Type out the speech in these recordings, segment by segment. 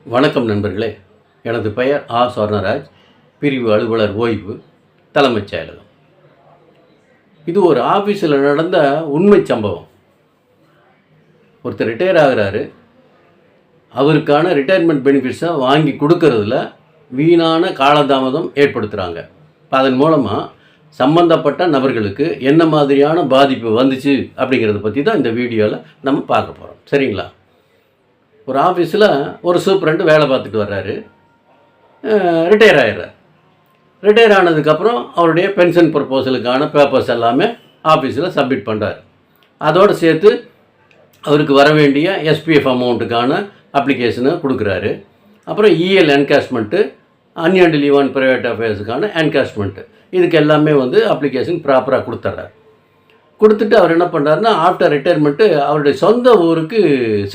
வணக்கம் நண்பர்களே. எனது பெயர் ஆ. சொர்ணராஜ், பிரிவு அலுவலர் ஓய்வு, தலைமைச் செயலகம். இது ஒரு ஆஃபீஸில் நடந்த உண்மை சம்பவம். ஒருத்தர் ரிட்டையர் ஆகிறாரு. அவருக்கான ரிட்டையர்மெண்ட் பெனிஃபிட்ஸை வாங்கி கொடுக்கறதுல வீணான காலதாமதம் ஏற்படுத்துகிறாங்க. அதன் மூலமாக சம்பந்தப்பட்ட நபர்களுக்கு என்ன மாதிரியான பாதிப்பு வந்துச்சு அப்படிங்கிறத பற்றி தான் இந்த வீடியோவில் நம்ம பார்க்க போகிறோம். சரிங்களா? ஒரு ஆஃபீஸில் ஒரு சூப்பரண்ட் வேலை பார்த்துட்டு வர்றாரு. ரிட்டையர் ஆகிடுறார். ரிட்டையர் ஆனதுக்கப்புறம் அவருடைய பென்ஷன் ப்ரப்போசலுக்கான பேப்பர்ஸ் எல்லாமே ஆஃபீஸில் சப்மிட் பண்ணுறாரு. அதோடு சேர்த்து அவருக்கு வர வேண்டிய எஸ்பிஎஃப் அமௌண்ட்டுக்கான அப்ளிகேஷனை கொடுக்குறாரு. அப்புறம் இஎல் என்கேஷ்மெண்ட்டு, அன்எர்ன்டு லீவ் ஆன் ப்ரைவேட் அஃபேர்ஸுக்கான என்கேஷ்மெண்ட்டு, இதுக்கு எல்லாமே அப்ளிகேஷன் ப்ராப்பராக கொடுத்துட்றாரு. கொடுத்துட்டு அவர் என்ன பண்ணுறாருன்னா, ஆஃப்டர் ரிட்டையர்மெண்ட்டு அவருடைய சொந்த ஊருக்கு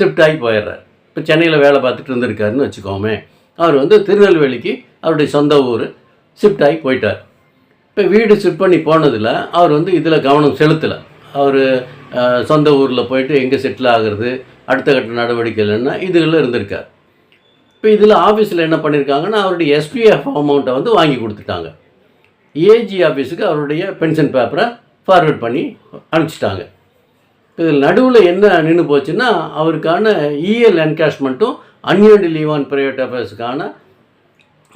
ஷிஃப்ட் ஆகி போயிடுறார். இப்போ சென்னையில் வேலை பார்த்துட்டு இருந்திருக்காருன்னு வச்சுக்கோமே. அவர் திருநெல்வேலிக்கு அவருடைய சொந்த ஊர் ஷிஃப்ட் ஆகி போயிட்டார். இப்போ வீடு ஷிஃப்ட் பண்ணி போனதில் அவர் இதில் கவனம் செலுத்தலை. அவர் சொந்த ஊரில் போயிட்டு எங்கே செட்டில் ஆகிறது, அடுத்த கட்ட நடவடிக்கை இல்லைன்னா இதுகளில் இருந்திருக்கார். இப்போ இதில் ஆஃபீஸில் என்ன பண்ணியிருக்காங்கன்னா, அவருடைய எஸ்பிஎஃப் அமௌண்ட்டை வாங்கி கொடுத்துட்டாங்க. ஏஜி ஆஃபீஸுக்கு அவருடைய பென்ஷன் பேப்பரை ஃபார்வேர்ட் பண்ணி அனுப்பிச்சிட்டாங்க. இதில் நடுவில் என்ன நின்று போச்சுன்னா, அவருக்கான இஎல் என்கேஷ்மெண்ட்டும் அன்எர்ன்டு லீவ் ஆன் ப்ரைவேட் அஃபேர்ஸுக்கான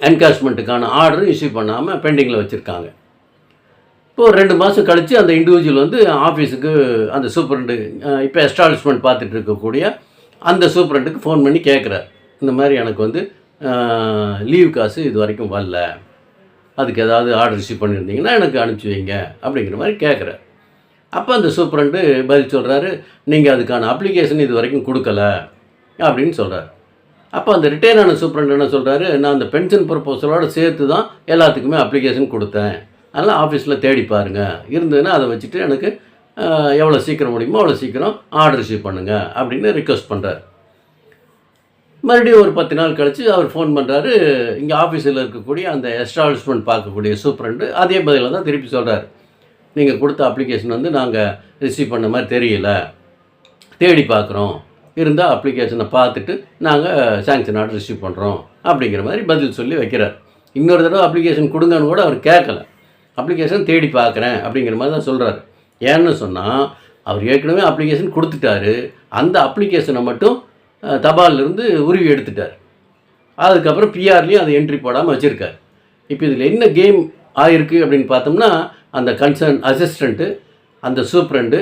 என்கேஷ்மெண்ட்டுக்கான ஆர்டரும் இஷ்யூ பண்ணாமல் பெண்டிங்கில் வச்சுருக்காங்க. இப்போது 2 மாதம் கழித்து அந்த இண்டிவிஜுவல் ஆஃபீஸுக்கு அந்த சூப்பரண்டு, இப்போ எஸ்டாப்ளிஷ்மெண்ட் பார்த்துட்டு இருக்கக்கூடிய அந்த சூப்பரண்டுக்கு ஃபோன் பண்ணி கேட்குறார். இந்த மாதிரி எனக்கு லீவ் காசு இது வரைக்கும் வரல, அதுக்கு ஏதாவது ஆர்டர் ரிசீவ் பண்ணியிருந்தீங்கன்னா எனக்கு அனுப்பிச்சி வைங்க அப்படிங்கிற மாதிரி கேட்குறாரு. அப்போ அந்த சூப்பரண்டு பதில் சொல்கிறாரு, நீங்கள் அதுக்கான அப்ளிகேஷன் இது வரைக்கும் கொடுக்கல அப்படின்னு சொல்கிறார். அப்போ அந்த ரிட்டையர் ஆன சூப்பரண்டு என்ன சொல்கிறாரு, நான் அந்த பென்ஷன் ப்ரப்போசலோடு சேர்த்து தான் எல்லாத்துக்குமே அப்ளிகேஷன் கொடுத்தேன், அதனால் ஆஃபீஸில் தேடி பாருங்கள், இருந்ததுன்னா அதை வச்சுட்டு எனக்கு எவ்வளோ சீக்கிரம் முடியுமோ அவ்வளோ சீக்கிரம் ஆர்டர் ரிசீவ் பண்ணுங்கள் அப்படின்னு ரிக்வெஸ்ட் பண்ணுறாரு. மறுபடியும் ஒரு 10 நாள் கழித்து அவர் ஃபோன் பண்ணுறாரு. இங்கே ஆஃபீஸில் இருக்கக்கூடிய அந்த எஸ்டாப்ளிஷ்மெண்ட் பார்க்கக்கூடிய சூப்பரண்டு அதே பதிலில் தான் திருப்பி சொல்கிறார். நீங்கள் கொடுத்த அப்ளிகேஷன் நாங்கள் ரிசீவ் பண்ண மாதிரி தெரியல, தேடி பார்க்குறோம், இருந்தால் அப்ளிகேஷனை பார்த்துட்டு நாங்கள் சேங்ஷன் ஆர்டர் ரிசீவ் பண்ணுறோம் அப்படிங்கிற மாதிரி பதில் சொல்லி வைக்கிறார். இன்னொரு தடவை அப்ளிகேஷன் கொடுங்கன்னு கூட அவர் கேட்கல, அப்ளிகேஷன் தேடி பார்க்குறேன் அப்படிங்கிற மாதிரி தான் சொல்கிறார். ஏன்னு சொன்னால், அவர் ஏற்கனவே அப்ளிகேஷன் கொடுத்துட்டாரு, அந்த அப்ளிகேஷனை மட்டும் தபாலிலிருந்து உருவி எடுத்துட்டார். அதுக்கப்புறம் பிஆர்லேயும் அதை என்ட்ரி போடாமல் வச்சுருக்கார். இப்போ இதில் என்ன கேம் ஆகிருக்கு அப்படின்னு பார்த்தோம்னா, அந்த கன்சர்ன் அசிஸ்டண்ட்டு, அந்த சூப்பரண்டு,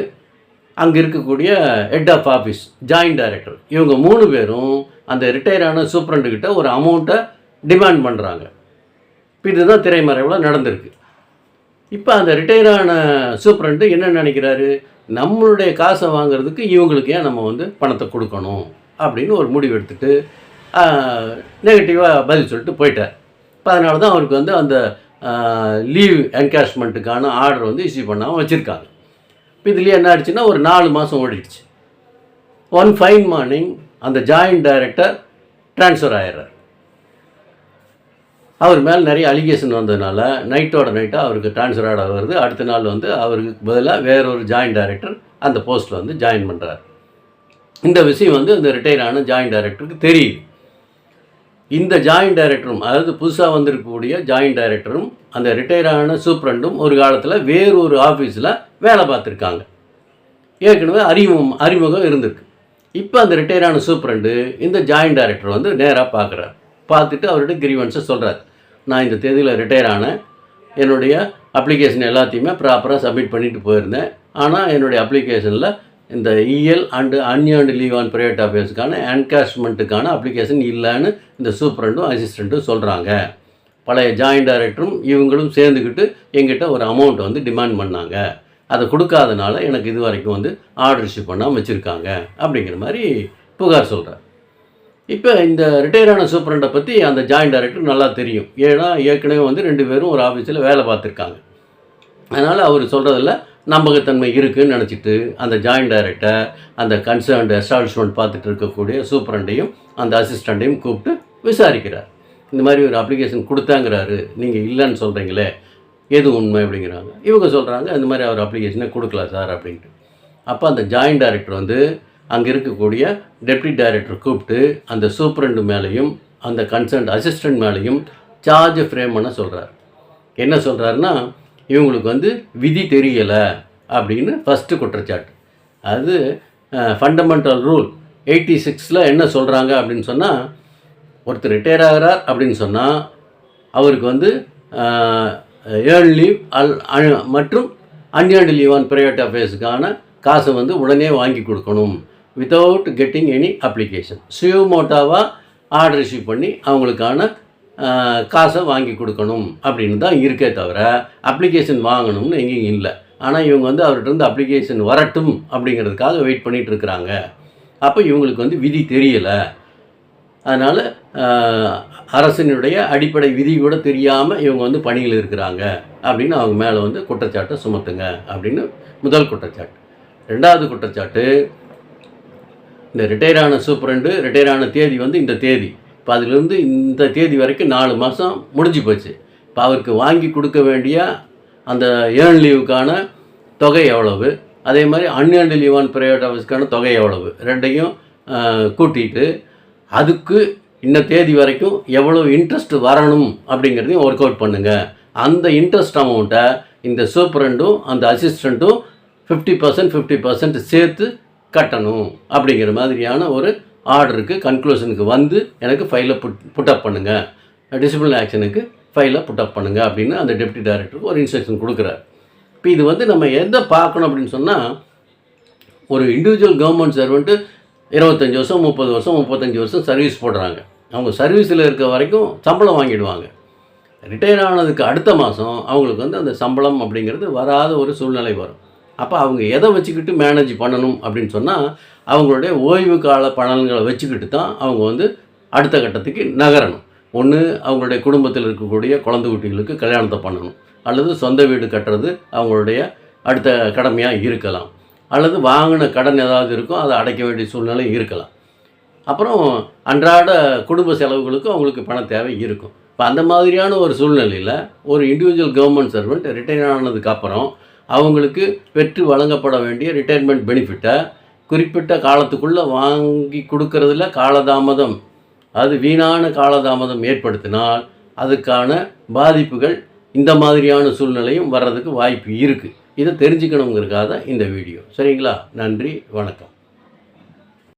அங்கே இருக்கக்கூடிய head of office, joint director, இவங்க 3 பேரும் அந்த ரிட்டையரான சூப்பரண்டுக்கிட்ட ஒரு அமௌண்ட்டை டிமாண்ட் பண்ணுறாங்க. இப்போ இதுதான் திரைமறைவில் நடந்திருக்கு. இப்போ அந்த ரிட்டையரான சூப்பரண்டு என்ன நினைக்கிறாரு, நம்மளுடைய காசை வாங்கிறதுக்கு இவங்களுக்கு ஏன் நம்ம பணத்தை கொடுக்கணும் அப்படின்னு ஒரு முடிவு எடுத்துகிட்டு நெகட்டிவாக பதில் சொல்லிட்டு போயிட்டார். இப்போ அதனால தான் அவருக்கு அந்த லீவ் என்கேஷ்மெண்ட்டுக்கான ஆர்டர் இஷ்யூ பண்ணாமல் வச்சுருக்காங்க. இப்போ இதுலேயே என்ன ஆயிடுச்சுன்னா, ஒரு 4 மாதம் ஓடிடுச்சு. ஒன் ஃபைன் மார்னிங் அந்த ஜாயிண்ட் டைரக்டர் ட்ரான்ஸ்ஃபர் ஆகிடுறார். அவர் மேலே நிறைய அலிகேஷன் வந்ததுனால நைட்டோட நைட்டாக அவருக்கு ட்ரான்ஸ்ஃபர் ஆர்டர் வருது. அடுத்த நாள் அவருக்கு பதிலாக வேறொரு ஜாயிண்ட் டைரக்டர் அந்த போஸ்ட்டில் ஜாயின் பண்ணுறார். இந்த விஷயம் அந்த ரிட்டையர் ஆன ஜாயிண்ட் டைரக்டருக்கு தெரியுது. இந்த ஜாயிண்ட் டைரக்டரும், அதாவது புதுசாக வந்திருக்கக்கூடிய ஜாயிண்ட் டைரக்டரும் அந்த ரிட்டையர் ஆன சூப்பரண்டும் ஒரு காலத்தில் வேறொரு ஆஃபீஸில் வேலை பார்த்துருக்காங்க. ஏற்கனவே அறிமுகம் இருந்திருக்கு. இப்போ அந்த ரிட்டையர் ஆன சூப்பரண்டு இந்த ஜாயிண்ட் டைரக்டர் நேராக பார்க்குறார். பார்த்துட்டு அவர்கிட்ட கிரீவன்ஸை சொல்கிறார். நான் இந்த தேதியில் ரிட்டையர் ஆனேன், என்னுடைய அப்ளிகேஷன் எல்லாத்தையுமே ப்ராப்பராக சப்மிட் பண்ணிட்டு போயிருந்தேன், ஆனால் என்னுடைய அப்ளிகேஷனில் இந்த EL and unearned leave on private அஃபேர்ஸுக்கான என்கேஷ்மெண்ட்டுக்கான அப்ளிகேஷன் இல்லைன்னு இந்த சூப்பரண்டும் அசிஸ்டண்ட்டும் சொல்கிறாங்க. பழைய ஜாயிண்ட் டைரக்டரும் இவங்களும் சேர்ந்துக்கிட்டு எங்கிட்ட ஒரு அமௌண்ட் டிமாண்ட் பண்ணாங்க, அதை கொடுக்காதனால எனக்கு இது வரைக்கும் ஆர்டர் இஷ்யூ பண்ணாமல் வச்சுருக்காங்க அப்படிங்கிற மாதிரி புகார் சொல்கிறார். இப்போ இந்த ரிட்டையரான சூப்பரண்டை பற்றி அந்த ஜாயிண்ட் டைரக்டர் நல்லா தெரியும். ஏன்னா ஏற்கனவே 2 பேரும் ஒரு ஆஃபீஸில் வேலை பார்த்துருக்காங்க. அதனால் அவர் சொல்கிறதில்ல நம்பகத்தன்மை இருக்குதுன்னு நினச்சிட்டு அந்த ஜாயிண்ட் டைரக்டர் அந்த கன்சர்ன்டு எஸ்டாப்ளிஷ்மெண்ட் பார்த்துட்டு இருக்கக்கூடிய சூப்பரண்டையும் அந்த அசிஸ்டண்ட்டையும் கூப்பிட்டு விசாரிக்கிறார். இந்த மாதிரி ஒரு அப்ளிகேஷன் கொடுத்தாங்கிறாரு, நீங்கள் இல்லைன்னு சொல்கிறீங்களே, எது உண்மை அப்படிங்கிறாங்க. இவங்க சொல்கிறாங்க, இந்த மாதிரி அவர் அப்ளிகேஷனே கொடுக்கல சார் அப்படின்ட்டு. அப்போ அந்த ஜாயிண்ட் டைரக்டர் அங்கே இருக்கக்கூடிய டெப்டி டைரக்டர் கூப்பிட்டு அந்த சூப்பரண்டு மேலேயும் அந்த கன்சர்ன்ட் அசிஸ்டண்ட் மேலேயும் சார்ஜை ஃப்ரேம் பண்ண சொல்கிறார். என்ன சொல்கிறாருன்னா, இவங்களுக்கு விதி தெரியலை அப்படின்னு ஃபஸ்ட்டு குற்றச்சாட்டு. அது ஃபண்டமெண்டல் ரூல் 86 என்ன சொல்கிறாங்க அப்படின்னு சொன்னால், ஒருத்தர் ரிட்டையர் ஆகிறார் அப்படின்னு சொன்னால் அவருக்கு ஏர்ன் லீவ் மற்றும் அன்ஏர்ன்டு லீவ் ஆன் ப்ரைவேட் அஃபேர்ஸுக்கான காசை உடனே வாங்கி கொடுக்கணும் வித்தவுட் கெட்டிங் எனி அப்ளிகேஷன். சுயமோட்டாவாக ஆர்டர் இஷ்யூ பண்ணி அவங்களுக்கான காசை வாங்கி கொடுக்கணும் அப்படின்னு தான் இருக்கே தவிர அப்ளிகேஷன் வாங்கணும்னு எங்கேயும் இல்லை. ஆனால் இவங்க அவர்கிட்ட அப்ளிகேஷன் வரட்டும் அப்படிங்கிறதுக்காக வெயிட் பண்ணிகிட்டு இருக்கிறாங்க. அப்போ இவங்களுக்கு விதி தெரியலை, அதனால் அரசினுடைய அடிப்படை விதி கூட தெரியாமல் இவங்க பணியில் இருக்கிறாங்க அப்படின்னு அவங்க மேலே குற்றச்சாட்டை சுமத்துங்க அப்படின்னு முதல் குற்றச்சாட்டு. ரெண்டாவது குற்றச்சாட்டு, இந்த ரிட்டையர் ஆன சூப்பரண்டு ரிட்டையர் ஆன தேதி இந்த தேதி. இப்போ அதிலிருந்து இந்த தேதி வரைக்கும் 4 மாதம் முடிஞ்சு போச்சு. இப்போ அவருக்கு வாங்கி கொடுக்க வேண்டிய அந்த ஏர்ன் லீவுக்கான தொகை எவ்வளவு, அதே மாதிரி அன்ஏர்ன்டு லீவ் ஆன் ப்ரைவேட் ஆஃபீஸ்க்கான தொகை எவ்வளவு, ரெண்டையும் கூட்டிகிட்டு அதுக்கு இந்த தேதி வரைக்கும் எவ்வளோ இன்ட்ரெஸ்ட் வரணும் அப்படிங்கிறதையும் ஒர்க் அவுட் பண்ணுங்கள். அந்த இன்ட்ரெஸ்ட் அமௌண்ட்டை இந்த சூப்பரண்டும் அந்த அசிஸ்டண்ட்டும் 50% சேர்த்து கட்டணும் அப்படிங்கிற மாதிரியான ஒரு ஆர்டருக்கு கன்க்ளூஷனுக்கு எனக்கு ஃபைலை புட்டப் பண்ணுங்கள், டிசிப்ளின் ஆக்ஷனுக்கு ஃபைலை புட்டப் பண்ணுங்கள் அப்படின்னு அந்த டெப்டி டைரக்டருக்கு ஒரு இன்ஸ்ட்ரக்ஷன் கொடுக்குறாரு. இப்போ இது நம்ம எதை பார்க்கணும் அப்படின்னு சொன்னால், ஒரு இண்டிவிஜுவல் கவர்மெண்ட் சர்வெண்ட்டு 25 வருஷம் 30 வருஷம் 35 வருஷம் சர்வீஸ் போடுறாங்க. அவங்க சர்வீஸில் இருக்க வரைக்கும் சம்பளம் வாங்கிடுவாங்க. ரிட்டையர் ஆனதுக்கு அடுத்த மாதம் அவங்களுக்கு அந்த சம்பளம் அப்படிங்கிறது வராத ஒரு சூழ்நிலை வரும். அப்போ அவங்க எதை வச்சுக்கிட்டு மேனேஜ் பண்ணணும் அப்படின்னு சொன்னால், அவங்களுடைய ஓய்வு கால பலன்களை வச்சுக்கிட்டு தான் அவங்க அடுத்த கட்டத்துக்கு நகரணும். ஒன்று அவங்களுடைய குடும்பத்தில் இருக்கக்கூடிய குழந்தை குட்டிகளுக்கு கல்யாணத்தை பண்ணணும், அல்லது சொந்த வீடு கட்டுறது அவங்களுடைய அடுத்த கடமையாக இருக்கலாம், அல்லது வாங்கின கடன் ஏதாவது இருக்கும் அதை அடைக்க வேண்டிய சூழ்நிலை இருக்கலாம். அப்புறம் அன்றாட குடும்ப செலவுகளுக்கும் அவங்களுக்கு பண தேவை இருக்கும். இப்போ அந்த மாதிரியான ஒரு சூழ்நிலையில் ஒரு இண்டிவிஜுவல் கவர்மெண்ட் சர்வெண்ட் ரிட்டையர் ஆனதுக்கப்புறம் அவங்களுக்கு பெற்று வழங்கப்பட வேண்டிய ரிட்டையர்மெண்ட் பெனிஃபிட்டை குறிப்பிட்ட காலத்துக்குள்ளே வாங்கி கொடுக்கறதுல காலதாமதம், அது வீணான காலதாமதம் ஏற்படுத்தினால் அதுக்கான பாதிப்புகள் இந்த மாதிரியான சூழ்நிலையும் வர்றதுக்கு வாய்ப்பு இருக்குது. இதை தெரிஞ்சுக்கணுங்கிறதுக்காக தான் இந்த வீடியோ. சரிங்களா? நன்றி, வணக்கம்.